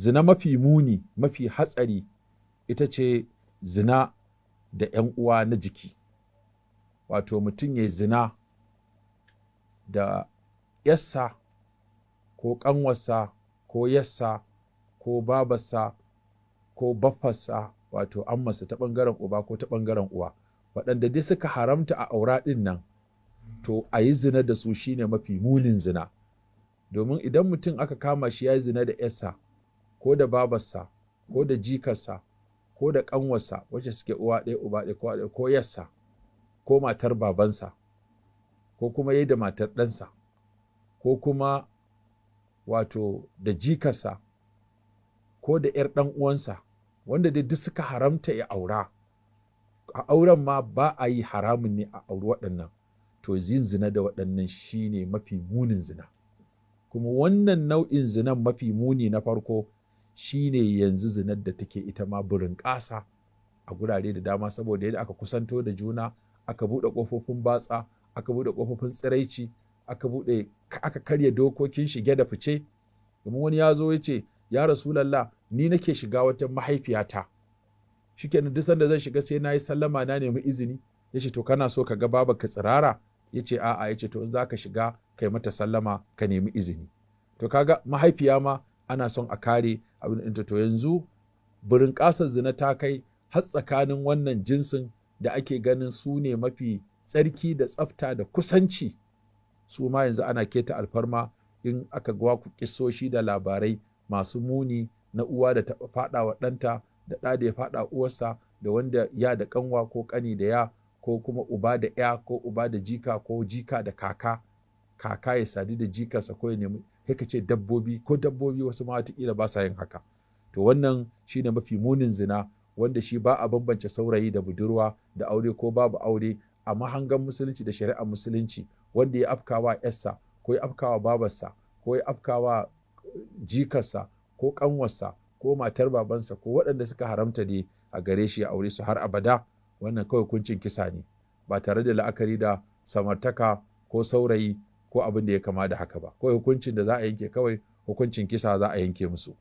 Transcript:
zina mafi muni, mafi hatsari ita ce zina da ‘yan uwa na jiki. Wato mutum ya zina da ‘yarsa ko ƙanwarsa ko yassa ko babarsa ko baffarsa, wato ammarsa ta ɓangaren uba ko ta ɓangaren uwa, waɗanda dai suka haramta a aura ɗin nan, to a yi zina da su shine mafi munin zina. Domin idan mutum aka kama shi ya yi zina da ‘yarsa ko da babarsa ko da jikarsa ko da ƙanwarsa wacce suke uwa ɗaya uba ɗaya ko yassa ko matar babansa ko kuma yi da matar ɗansa ko kuma wato da jikarsa ko da ‘yar ɗan uwansa, wanda dai duk suka haramta ya aura, a auren ma ba a yi, haramun ne a auri waɗannan, to yin zina da waɗannan shine mafi munin zina. Kuma wannan nau'in zinan mafi muni na farko shine yanzu zinar da take ita ma burin ƙasa a gurare da dama, saboda yadda aka kusanto da juna, aka buɗe ƙofofin batsa, aka buɗe ƙofofin tsiraici, aka karya dokokin shige da fice. Domin wani ya zo ya ce, ya Rasulallah, ni nake shiga wata mahaifiyata, shikenan duk sanda zan shiga sai na yi sallama na nemi izini. Ya ce to kana so ka ga babarka tsirara? Ya ce a'a. Ya ce to in za ka shiga kai mata sallama ka nemi izini. To kaga mahaifiya ma ana son a kare abin ɗinta. To yanzu burin ƙasar zina ta kai har tsakanin wannan jinsin da ake ganin su ne mafi tsarki da tsafta da kusanci, su ma yanzu ana keta alfarma in aka ga ku kissoshi da labarai masu muni na uwa da ta faɗa wa ɗanta, da ɗa da ya faɗa uwarsa, da wanda ya da ƙanwa ko ƙani da ya, ko kuma uba da ya ko uba da jika ko jika da kaka, kaka ya sadu da jikarsa ko ya nemi, sai ka ce dabbobi, ko dabbobi wasu ma wataƙila ba sa yin haka. To wannan shine mafi munin zina, wanda shi ba a bambance saurayi da budurwa da aure ko babu aure a mahangan musulunci da shari'ar musulunci. Wanda ya afkawa yarsa ko ya afkawa babarsa ko ya afkawa jikarsa ko ƙanwarsa ko matar babansa ko waɗanda suka haramta ne a gare shi ya aure su har abada, wannan kawai hukuncin kisa ne, ba tare da la'akari da samartaka ko saurayi ko abin da ya kama da haka ba. Kawai hukuncin da za a yanke, kawai hukuncin kisa za a yanke musu.